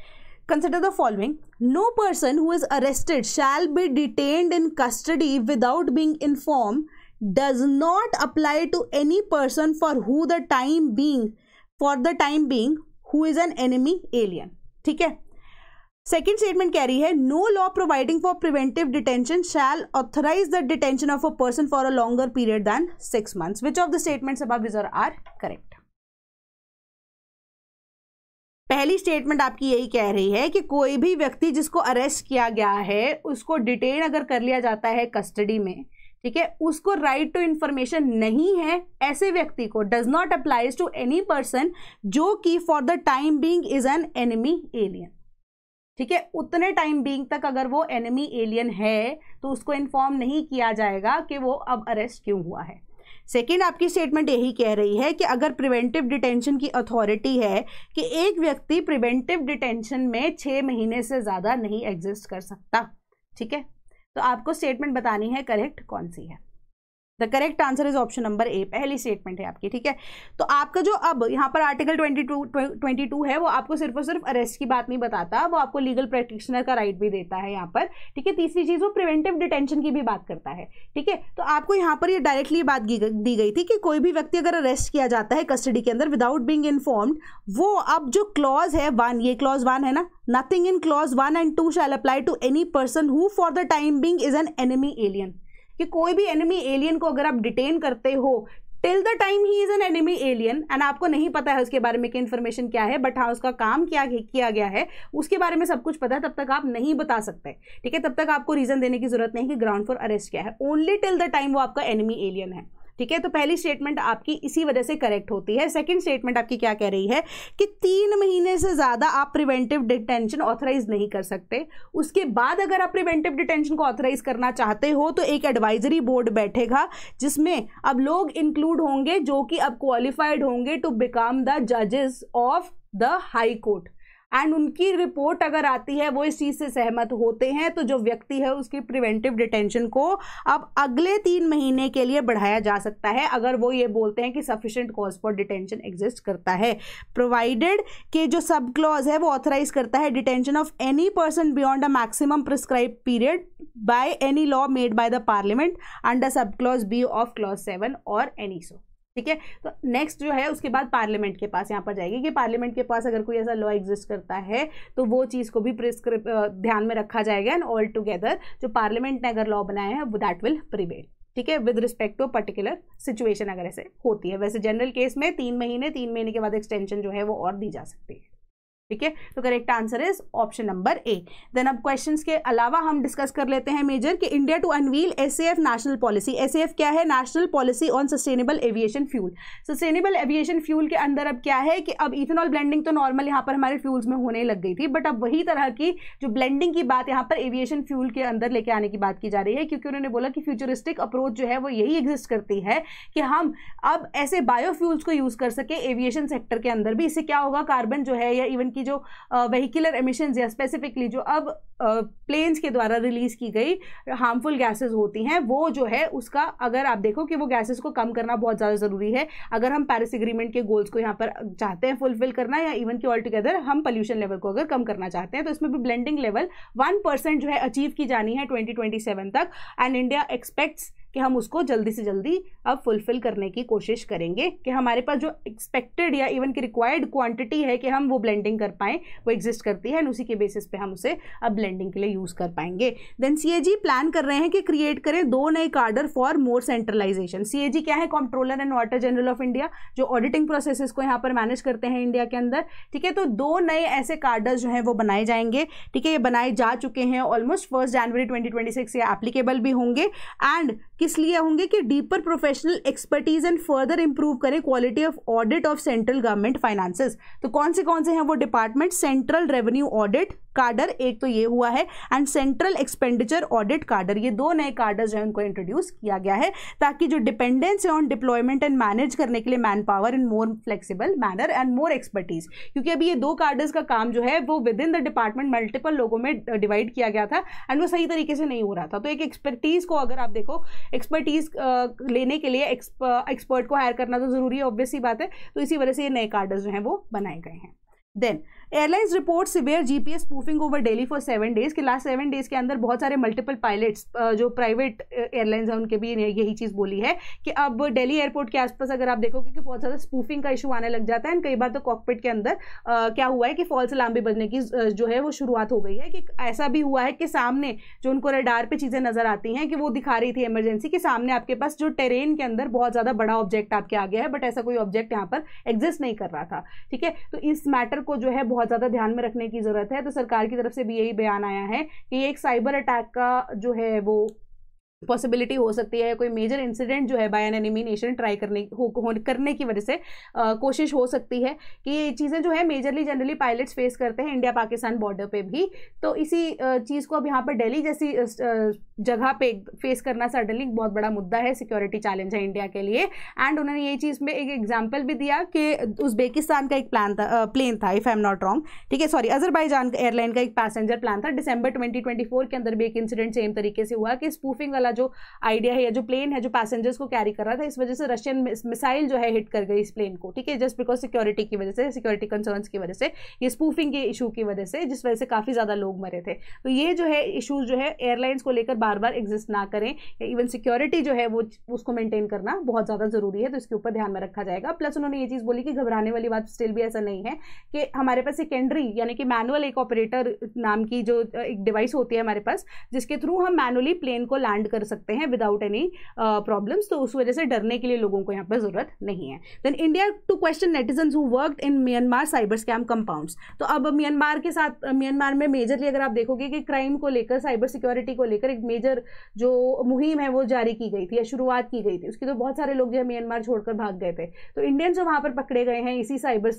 Consider the following. No person who is arrested shall be detained in custody without being informed does not apply to any person for the time being who is an enemy alien. ठीक है। Second statement कह रही है no law providing for preventive detention shall authorise the detention of a person for a longer period than 6 months. Which of the statements above these are correct? पहली statement आपकी यही कह रही है कि कोई भी व्यक्ति जिसको अरेस्ट किया गया है उसको डिटेन अगर कर लिया जाता है कस्टडी में, ठीक है, उसको राइट टू इंफॉर्मेशन नहीं है, ऐसे व्यक्ति को does not applies to any person जो कि for the time being is an enemy alien. ठीक है, उतने टाइम बीइंग तक अगर वो एनिमी एलियन है तो उसको इन्फॉर्म नहीं किया जाएगा कि वो अब अरेस्ट क्यों हुआ है। सेकेंड आपकी स्टेटमेंट यही कह रही है कि अगर प्रिवेंटिव डिटेंशन की अथॉरिटी है कि एक व्यक्ति प्रिवेंटिव डिटेंशन में 6 महीने से ज़्यादा नहीं एग्जिस्ट कर सकता। ठीक है, तो आपको स्टेटमेंट बतानी है करेक्ट कौन सी है। The correct answer is option number ए, पहली स्टेटमेंट है आपकी। ठीक है, तो आपका जो अब यहाँ पर आर्टिकल 22 है वो आपको सिर्फ और सिर्फ अरेस्ट की बात नहीं बताता, वो आपको लीगल प्रैक्टिशनर का राइट भी देता है यहाँ पर। ठीक है, तीसरी चीज वो प्रिवेंटिव डिटेंशन की भी बात करता है। ठीक है, तो आपको यहाँ पर ये डायरेक्टली बात दी गई थी कि कोई भी व्यक्ति अगर अरेस्ट किया जाता है कस्टडी के अंदर विदाउट बीइंग इन्फॉर्म्ड, वो अब जो क्लॉज है 1, ये क्लॉज 1 है ना, nothing in clause 1 and 2 shall apply to any person who for the time being is an enemy alien. कि कोई भी एनिमी एलियन को अगर आप डिटेन करते हो till the time he is an enemy alien and आपको नहीं पता है उसके बारे में कि इन्फॉर्मेशन क्या है, बट हाँ उसका काम क्या किया गया है उसके बारे में सब कुछ पता है, तब तक आप नहीं बता सकते। ठीक है, तब तक आपको रीजन देने की जरूरत नहीं कि ग्राउंड फॉर अरेस्ट क्या है, ओनली टिल द टाइम वो आपका एनिमी एलियन है। ठीक है, तो पहली स्टेटमेंट आपकी इसी वजह से करेक्ट होती है। सेकंड स्टेटमेंट आपकी क्या कह रही है कि 3 महीने से ज्यादा आप प्रिवेंटिव डिटेंशन ऑथराइज नहीं कर सकते। उसके बाद अगर आप प्रिवेंटिव डिटेंशन को ऑथराइज करना चाहते हो तो एक एडवाइजरी बोर्ड बैठेगा जिसमें अब लोग इंक्लूड होंगे जो कि अब क्वालिफाइड होंगे टू बिकम द जजेस of the high court, and उनकी रिपोर्ट अगर आती है वो इस चीज़ से सहमत होते हैं तो जो व्यक्ति है उसकी प्रिवेंटिव डिटेंशन को अब अगले 3 महीने के लिए बढ़ाया जा सकता है अगर वो ये बोलते हैं कि sufficient cause for detention exist करता है, प्रोवाइडेड कि जो सब क्लॉज है वो ऑथराइज करता है detention of any person beyond a maximum prescribe period by any law made by the parliament under sub clause B of clause 7 और any so. ठीक है, तो नेक्स्ट जो है उसके बाद पार्लियामेंट के पास यहाँ पर जाएगी कि पार्लियामेंट के पास अगर कोई ऐसा लॉ एग्जिस्ट करता है तो वो चीज़ को भी ध्यान में रखा जाएगा एंड ऑल टुगेदर जो पार्लियामेंट ने अगर लॉ बनाया है दैट विल प्रिवेल। ठीक है, with respect to particular situation अगर ऐसे होती है। वैसे जनरल केस में 3 महीने के बाद एक्सटेंशन जो है वो और दी जा सकती है। ठीक है, तो correct answer is option number A. Then अब क्वेश्चंस के अलावा हम डिस्कस कर लेते हैं मेजर कि India to unveil SAF national policy. SAF क्या है? National policy on sustainable aviation fuel. Sustainable aviation fuel के अंदर अब क्या है कि अब इथेनॉल ब्लेंडिंग तो नॉर्मल यहाँ पर हमारे फ्यूल्स में होने लग गई थी, बट अब वही तरह की जो ब्लेंडिंग की बात यहाँ पर एविएशन फ्यूल के अंदर लेके आने की बात की जा रही है, क्योंकि उन्होंने बोला कि फ्यूचरिस्टिक अप्रोच जो है वो यही एग्जिस्ट करती है कि हम अब ऐसे बायोफ्यूल्स को यूज कर सके एविएशन सेक्टर के अंदर भी। इससे क्या होगा, कार्बन जो है या इवन की जो व्हीकुलर एमिशंस या स्पेसिफिकली जो अब प्लेन्स के द्वारा रिलीज की गई हार्मफुल गैसेस होती हैं वो जो है उसका अगर आप देखो कि वो गैसेस को कम करना बहुत ज़्यादा ज़रूरी है अगर हम पेरिस एग्रीमेंट के गोल्स को यहाँ पर चाहते हैं फुलफिल करना, या इवन कि ऑल टुगेदर हम पोल्यूशन लेवल को अगर कम करना चाहते हैं। तो इसमें भी ब्लेंडिंग लेवल 1% जो है अचीव की जानी है 2027 तक, एंड इंडिया एक्सपेक्ट्स कि हम उसको जल्दी से जल्दी अब फुलफिल करने की कोशिश करेंगे कि हमारे पास जो एक्सपेक्टेड या इवन की रिक्वायर्ड क्वांटिटी है कि हम वो ब्लेंडिंग कर पाएँ वो एग्जिस्ट करती है, एंड उसी के बेसिस पे हम उसे अब ब्लेंडिंग के लिए यूज़ कर पाएंगे। देन सीएजी प्लान कर रहे हैं कि क्रिएट करें 2 नए कार्डर फॉर मोर सेंट्रलाइजेशन। सीएजी क्या है? Controller and auditor general of India, जो ऑडिटिंग प्रोसेसेस को यहाँ पर मैनेज करते हैं इंडिया के अंदर। ठीक है, तो 2 नए ऐसे कार्डर जो हैं वो बनाए जाएंगे। ठीक है, ये बनाए जा चुके हैं ऑलमोस्ट 1 जनवरी 2026 ये एप्लीकेबल भी होंगे, एंड किस लिए होंगे कि deeper professional expertise and further improve करें quality of audit of central government finances. तो कौन से हैं वो डिपार्टमेंट? सेंट्रल रेवेन्यू ऑडिट, कार्डर, एक तो ये हुआ है, एंड सेंट्रल एक्सपेंडिचर ऑडिट कार्डर, ये 2 नए कार्डर जो है उनको इंट्रोड्यूस किया गया है ताकि जो डिपेंडेंस है ऑन डिप्लॉयमेंट एंड मैनेज करने के लिए man power in more flexible manner and more expertise, क्योंकि अभी ये 2 कार्डर्स का काम जो है वो with in the department multiple लोगों में डिवाइड किया गया था एंड वो सही तरीके से नहीं हो रहा था। तो एक एक्सपर्टीज को, अगर आप देखो एक्सपर्टीज लेने के लिए एक्सपर्ट को हायर करना तो जरूरी है, ऑब्वियस सी बात है, तो इसी वजह से ये नए कार्डर्स जो हैं वो बनाए गए हैं। Then airlines report severe GPS spoofing over Delhi for 7 days, कि लास्ट 7 डेज के अंदर बहुत सारे मल्टीपल पायलट्स जो प्राइवेट एयरलाइंस हैं उनके भी यही चीज़ बोली है कि अब दिल्ली एयरपोर्ट के आसपास अगर आप देखोगे कि बहुत ज़्यादा स्पूफिंग का इशू आने लग जाता है, कई बार तो कॉकपिट के अंदर क्या हुआ है कि फॉल्स अलार्म भी बजने की जो है वो शुरुआत हो गई है, कि ऐसा भी हुआ है कि सामने जो उनको रडार पे चीज़ें नजर आती हैं कि वो दिखा रही थी इमरजेंसी के सामने आपके पास जो टेरेन के अंदर बहुत ज़्यादा बड़ा ऑब्जेक्ट आपके आ गया है, बट ऐसा कोई ऑब्जेक्ट यहाँ पर एग्जिस्ट नहीं कर रहा था। ठीक है, तो इस मैटर को जो है बहुत ज़्यादा ध्यान में रखने की जरूरत है। तो सरकार की तरफ से भी यही बयान आया है कि ये एक साइबर अटैक का जो है वो पॉसिबिलिटी हो सकती है, कोई मेजर इंसिडेंट जो है by an enemy nation try करने की वजह से कोशिश हो सकती है कि ये चीज़ें जो है मेजरली जनरली पायलट्स फेस करते हैं इंडिया पाकिस्तान बॉर्डर पे भी। तो इसी चीज़ को अब यहाँ पर दिल्ली जैसी जगह पे फेस करना सडनली बहुत बड़ा मुद्दा है, सिक्योरिटी चैलेंज है इंडिया के लिए। एंड उन्होंने ये चीज़ में एक एग्जाम्पल भी दिया कि उज्बेकिस्तान का एक प्लेन था, if I am not wrong, ठीक है, सॉरी, अजरबैजान एयरलाइन का एक पैसेंजर प्लान था, दिसंबर 2024 के अंदर भी एक इंसिडेंट सेम तरीके से हुआ कि स्पूफिंग वाला जो आइडिया है या जो प्लेन है जो पैसेंजर्स को कैरी कर रहा था, इस वजह से रशियन मिसाइल जो है हिट कर गई इस प्लेन को। ठीक है, जस्ट बिकॉज सिक्योरिटी की वजह से, सिक्योरिटी कंसर्न्स की वजह से, ये स्पूफिंग के इशू की वजह से, जिस वजह से काफ़ी ज़्यादा लोग मरे थे। तो ये जो है इशूज जो है एयरलाइंस को लेकर बार बार एग्जिस्ट ना करें, या इवन सिक्योरिटी जो है वो उसको मेंटेन करना बहुत ज़्यादा जरूरी है, तो इसके ऊपर ध्यान में रखा जाएगा। प्लस उन्होंने ये चीज़ बोली कि घबराने वाली बात स्टिल भी ऐसा नहीं है कि हमारे पास सेकेंडरी यानी कि मैनुअल एक ऑपरेटर नाम की जो एक डिवाइस होती है हमारे पास, जिसके थ्रू हम मैनुअली प्लेन को लैंड कर सकते हैं विदाउट एनी प्रॉब्लम्स, तो उस वजह से डरने के लिए लोगों को यहाँ पर जरूरत नहीं है। Then India to question netizens who worked in Myanmar cyber scam compounds, तो अब म्यांमार के साथ म्यांमार में मेजरली अगर आप देखोगे कि क्राइम को लेकर, साइबर सिक्योरिटी को लेकर एक मेजर जो मुहिम है वो जारी की गई थी या शुरुआत की गई थी, उसकी तो बहुत सारे लोग जो है म्यांमार छोड़कर भाग गए थे। तो इंडियन जो वहाँ पर पकड़े गए हैं इसी साइबर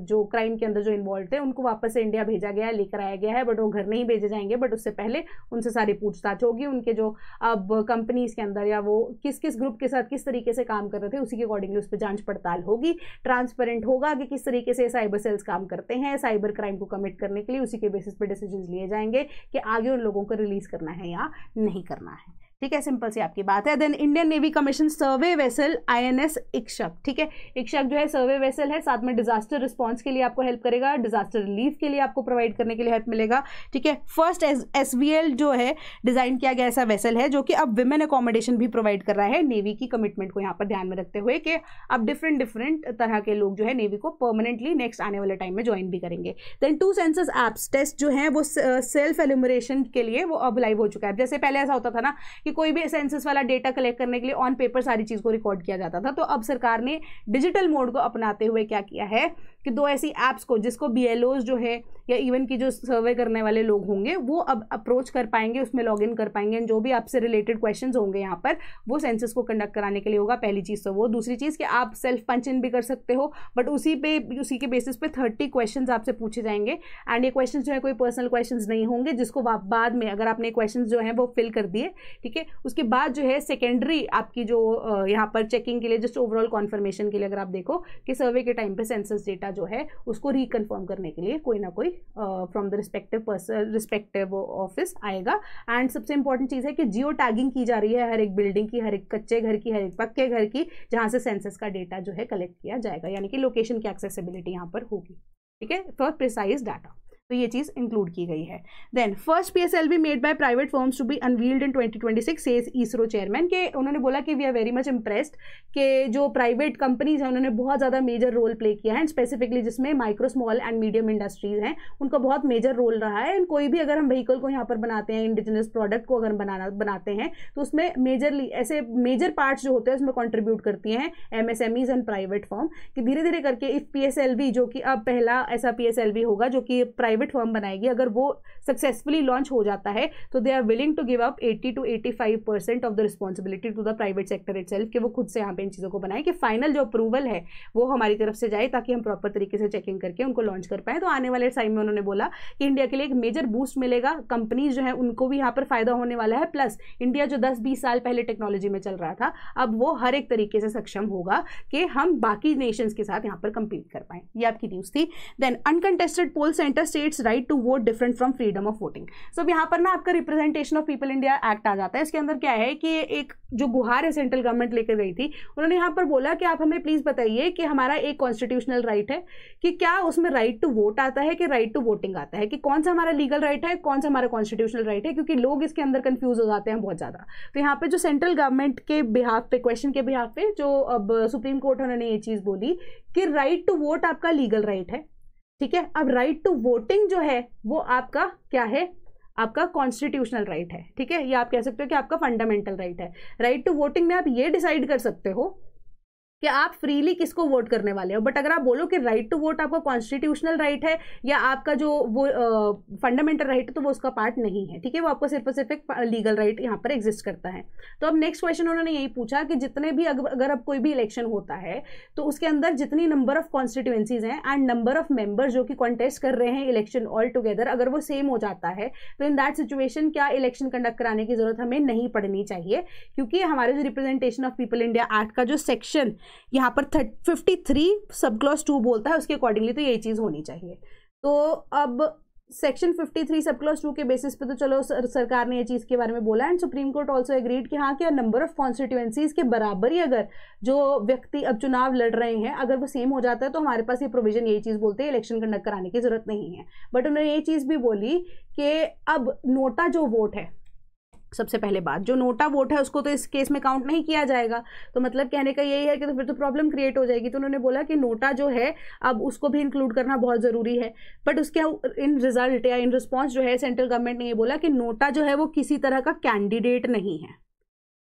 जो क्राइम के अंदर जो इन्वॉल्व थे, उनको वापस से इंडिया भेजा गया है, लेकर आया गया है, बट वो घर नहीं भेजे जाएंगे, बट उससे पहले उनसे सारी पूछताछ होगी, उनके जो अब कंपनीज के अंदर या वो किस किस ग्रुप के साथ किस तरीके से काम कर रहे थे उसी के अकॉर्डिंगली उस पर जांच पड़ताल होगी, ट्रांसपेरेंट होगा कि किस तरीके से साइबर सेल्स काम करते हैं साइबर क्राइम को कमिट करने के लिए, उसी के बेसिस पे डिसीजंस लिए जाएंगे कि आगे उन लोगों को रिलीज करना है या नहीं करना है। ठीक है, सिंपल सी आपकी बात है। देन इंडियन नेवी कमीशन सर्वे वेसल INS इक्शक, ठीक है, इक्शक जो है सर्वे वेसल है, साथ में डिजास्टर रिस्पांस के लिए आपको हेल्प करेगा, डिजास्टर रिलीफ के लिए आपको प्रोवाइड करने के लिए हेल्प मिलेगा। ठीक है, फर्स्ट SVL जो है डिजाइन किया गया ऐसा वेसल है जो कि अब विमेन अकोमोडेशन भी प्रोवाइड कर रहा है, नेवी की कमिटमेंट को यहाँ पर ध्यान में रखते हुए कि अब डिफरेंट तरह के लोग जो है नेवी को परमानेंटली नेक्स्ट आने वाले टाइम में ज्वाइन भी करेंगे। देन 2 सेंसस एप्स टेस्ट जो है वो सेल्फ एल्यूमरेशन के लिए वो अब लाइव हो चुका है। जैसे पहले ऐसा होता था ना कि कोई भी सेंसस वाला डेटा कलेक्ट करने के लिए ऑन पेपर सारी चीज को रिकॉर्ड किया जाता था, तो अब सरकार ने डिजिटल मोड को अपनाते हुए क्या किया है कि 2 ऐसी एप्स को जिसको BLOs जो है या इवन की जो सर्वे करने वाले लोग होंगे वो अब अप्रोच कर पाएंगे, उसमें लॉगिन कर पाएंगे, जो भी आपसे रिलेटेड क्वेश्चंस होंगे यहाँ पर वो सेंसस को कंडक्ट कराने के लिए होगा। पहली चीज तो वो, दूसरी चीज कि आप सेल्फ पंच इन भी कर सकते हो, बट उसी के बेसिस पे 30 क्वेश्चंस आपसे पूछे जाएंगे, एंड ये क्वेश्चंस जो है कोई पर्सनल क्वेश्चंस नहीं होंगे, जिसको बाद में अगर आपने क्वेश्चंस जो है वो फिल कर दिए, ठीक है, उसके बाद जो है सेकेंडरी आपकी जो यहाँ पर चेकिंग के लिए जस्ट ओवरऑल कॉन्फर्मेशन के लिए अगर आप देखो कि सर्वे के टाइम पे सेंसस डेटा जो है उसको रिकन्फर्म करने के लिए कोई ना कोई फ्रॉम द रिस्पेक्टिव ऑफिस आएगा। एंड सबसे इंपॉर्टेंट चीज़ है कि जियो टैगिंग की जा रही है हर एक बिल्डिंग की, हर एक कच्चे घर की, हर एक पक्के घर की, जहाँ से सेंसस का डेटा जो है कलेक्ट किया जाएगा, यानी कि लोकेशन की एक्सेसिबिलिटी यहाँ पर होगी। ठीक है, फॉर प्रिसाइज डाटा, तो ये चीज़ इंक्लूड की गई है। Then first PSLV made by private firms to be unveiled in 2026 says ISRO chairman, के उन्होंने बोला कि we are very much impressed कि जो प्राइवेट कंपनीज हैं उन्होंने बहुत ज़्यादा मेजर रोल प्ले किया है, स्पेसिफिकली जिसमें micro small and medium industries हैं उनका बहुत मेजर रोल रहा है। एंड कोई भी अगर हम व्हीकल को यहाँ पर बनाते हैं, इंडिजिनस प्रोडक्ट को अगर बनाते हैं तो उसमें मेजरली ऐसे मेजर पार्ट्स जो होते हैं उसमें कॉन्ट्रीब्यूट करती हैं MSMEs एंड प्राइवेट फर्म, कि धीरे धीरे करके इफ PSLV जो कि अब पहला ऐसा PSLV होगा जो कि प्राइवेट प्राइवेट फर्म बनाएगी, अगर वो सक्सेसफुली लॉन्च हो जाता है तो they are willing to give up 80 to 85% of the responsibility to the private sector itself, कि वो खुद से यहाँ पे इन चीज़ों को बनाए, कि फाइनल जो अप्रूवल है वो हमारी तरफ से जाए, ताकि हम प्रॉपर तरीके से चेकिंग करके उनको लॉन्च कर पाए। तो आने वाले टाइम में उन्होंने बोला कि इंडिया के लिए एक मेजर बूस्ट मिलेगा, कंपनीज जो है उनको भी यहाँ पर फायदा होने वाला है, प्लस इंडिया जो 10-20 साल पहले टेक्नोलॉजी में चल रहा था, अब वो हर एक तरीके से सक्षम होगा कि हम बाकी नेशंस के साथ यहाँ पर कंपीट कर पाए। ये आपकी न्यूज़ थी। Then uncontested poll centre states right to vote different from freedom of voting. So यहाँ पर ना आपका representation of people India act आ जाता है। इसके अंदर क्या है कि एक जो गुहार है सेंट्रल गवर्नमेंट लेकर गई थी, उन्होंने यहाँ पर बोला कि आप हमें प्लीज बताइए कि हमारा एक कॉन्स्टिट्यूशनल राइट है कि क्या उसमें राइट टू वोट आता है कि राइट टू वोटिंग आता है, कि कौन सा हमारा लीगल राइट है, कौन सा हमारा कॉन्स्टिट्यूशनल राइट है, क्योंकि लोग इसके अंदर कंफ्यूज हो जाते हैं बहुत ज्यादा। तो यहाँ पे जो सेंट्रल गवर्नमेंट के बिहाफ पे, क्वेश्चन के बिहाफ पे, जो अब सुप्रीम कोर्ट उन्होंने ये चीज बोली कि राइट टू वोट आपका लीगल राइट है, ठीक है। अब राइट टू वोटिंग जो है वो आपका क्या है, आपका कॉन्स्टिट्यूशनल राइट है, ठीक है। या आप कह सकते हो कि आपका फंडामेंटल राइट है। राइट टू वोटिंग में आप ये डिसाइड कर सकते हो कि आप फ्रीली किसको वोट करने वाले हो, बट अगर आप बोलो कि राइट टू वोट आपका कॉन्स्टिट्यूशनल राइट है या आपका जो वो फंडामेंटल राइट है, तो वो उसका पार्ट नहीं है, ठीक है। वो आपको सिर्फ और सिर्फ एक लीगल राइट यहाँ पर एग्जिस्ट करता है। तो अब नेक्स्ट क्वेश्चन उन्होंने यही पूछा कि जितने भी अगर अब कोई भी इलेक्शन होता है तो उसके अंदर जितनी नंबर ऑफ कॉन्स्टिट्यूएंसीज हैं एंड नंबर ऑफ मेंबर्स जो कि कॉन्टेस्ट कर रहे हैं इलेक्शन ऑल टुगेदर, अगर वो सेम हो जाता है तो इन दैट सिचुएशन क्या इलेक्शन कंडक्ट कराने की जरूरत हमें नहीं पड़नी चाहिए, क्योंकि हमारे जो representation of people India act का जो सेक्शन यहाँ पर 53 सब क्लॉज 2 बोलता है, उसके अकॉर्डिंगली तो यही चीज होनी चाहिए। तो अब सेक्शन 53 सब क्लॉज 2 के बेसिस पे तो चलो सरकार ने ये चीज के बारे में बोला, and supreme court also agreed कि हाँ, क्या नंबर ऑफ कॉन्स्टिट्यूएंसीज के बराबर ही अगर जो व्यक्ति अब चुनाव लड़ रहे हैं अगर वो सेम हो जाता है तो हमारे पास ये प्रोविजन यही चीज बोलते हैं इलेक्शन कंडक्ट कराने की जरूरत नहीं है। बट उन्होंने ये चीज भी बोली कि अब नोटा जो वोट है, सबसे पहले बात, जो नोटा वोट है उसको तो इस केस में काउंट नहीं किया जाएगा। तो मतलब कहने का यही है कि तो फिर तो प्रॉब्लम क्रिएट हो जाएगी। तो उन्होंने बोला कि नोटा जो है अब उसको भी इंक्लूड करना बहुत ज़रूरी है। बट उसके इन रिजल्ट या इन रिस्पॉन्स जो है सेंट्रल गवर्नमेंट ने ये बोला कि नोटा जो है वो किसी तरह का कैंडिडेट नहीं है,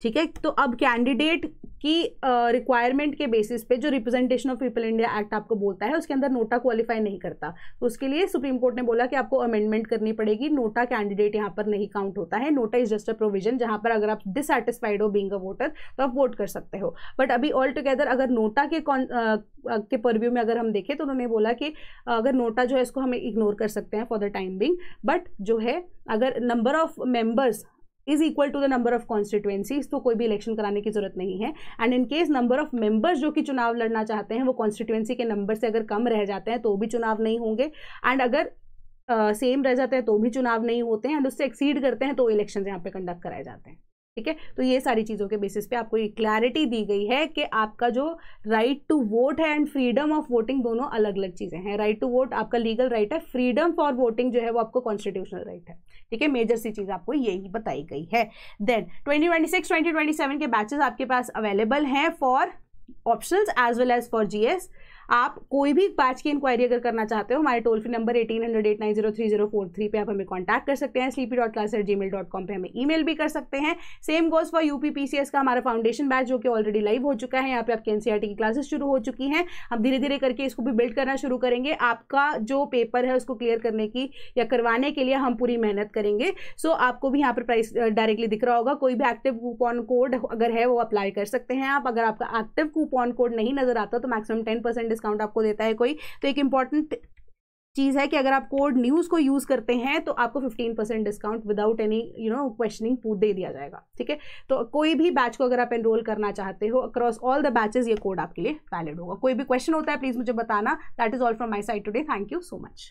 ठीक है। तो अब कैंडिडेट की रिक्वायरमेंट के बेसिस पे जो representation of people India act आपको बोलता है उसके अंदर नोटा क्वालिफाई नहीं करता। तो उसके लिए सुप्रीम कोर्ट ने बोला कि आपको अमेंडमेंट करनी पड़ेगी, नोटा कैंडिडेट यहाँ पर नहीं काउंट होता है। NOTA is just a provision जहाँ पर अगर आप डिससैटिस्फाइड हो बीइंग अ वोटर तो आप वोट कर सकते हो। बट अभी ऑल टुगेदर अगर नोटा के परव्यू में अगर हम देखें तो उन्होंने बोला कि अगर नोटा जो है इसको हमें इग्नोर कर सकते हैं for the time being, but जो है अगर number of members is equal to the number of constituencies तो कोई भी इलेक्शन कराने की जरूरत नहीं है। And in case number of members जो कि चुनाव लड़ना चाहते हैं वो कॉन्स्टिट्यूएंसी के नंबर से अगर कम रह जाते हैं तो भी चुनाव नहीं होंगे, एंड अगर सेम रह जाते हैं तो भी चुनाव नहीं होते हैं, एंड उससे एक्सीड करते हैं तो इलेक्शन यहाँ पे कंडक्ट कराए जाते हैं, ठीक है। तो ये सारी चीज़ों के बेसिस पे आपको ये क्लैरिटी दी गई है कि आपका जो राइट टू वोट है एंड फ्रीडम ऑफ वोटिंग दोनों अलग अलग चीज़ें हैं। राइट टू वोट आपका लीगल राइट है, फ्रीडम फॉर वोटिंग जो है वो आपको कॉन्स्टिट्यूशनल राइट है, ठीक है। मेजर सी चीज़ आपको यही बताई गई है। देन 2026-2027 के बैचेस आपके पास अवेलेबल हैं for optionals as well as for GS. आप कोई भी बैच की इंक्वायरी अगर करना चाहते हो हमारे टोल फ्री नंबर 1800-890-3043 पे आप हमें कांटेक्ट कर सकते हैं। sleepy.class@gmail.com पे हमें ईमेल भी कर सकते हैं। सेम गोज फॉर यूपीपीसीएस का हमारा फाउंडेशन बैच जो कि ऑलरेडी लाइव हो चुका है। यहाँ पे आपके एनसीईआरटी की क्लासेस शुरू हो चुकी हैं। हम धीरे धीरे करके इसको भी बिल्ड करना शुरू करेंगे। आपका जो पेपर है उसको क्लियर करने की या करवाने के लिए हम पूरी मेहनत करेंगे। सो आपको भी यहाँ पर प्राइस डायरेक्टली दिख रहा होगा। कोई भी एक्टिव कूपन कोड अगर है वो अप्लाई कर सकते हैं आप। अगर आपका एक्टिव कूपन कोड नहीं नजर आता तो मैक्सिमम 10% डिस्काउंट आपको देता है कोई। तो एक इंपॉर्टेंट चीज़ है कि अगर आप कोड न्यूज़ को यूज़ करते हैं तो आपको 15% डिस्काउंट विदाउट एनी क्वेश्चनिंग दे दिया जाएगा, ठीक है। तो कोई भी बैच को अगर आप एनरोल करना चाहते हो अक्रॉस ऑल द बैचेस ये कोड आपके लिए वैलिड होगा। कोई भी क्वेश्चन होता है प्लीज़ मुझे बताना। That is all from my side today. Thank you so much.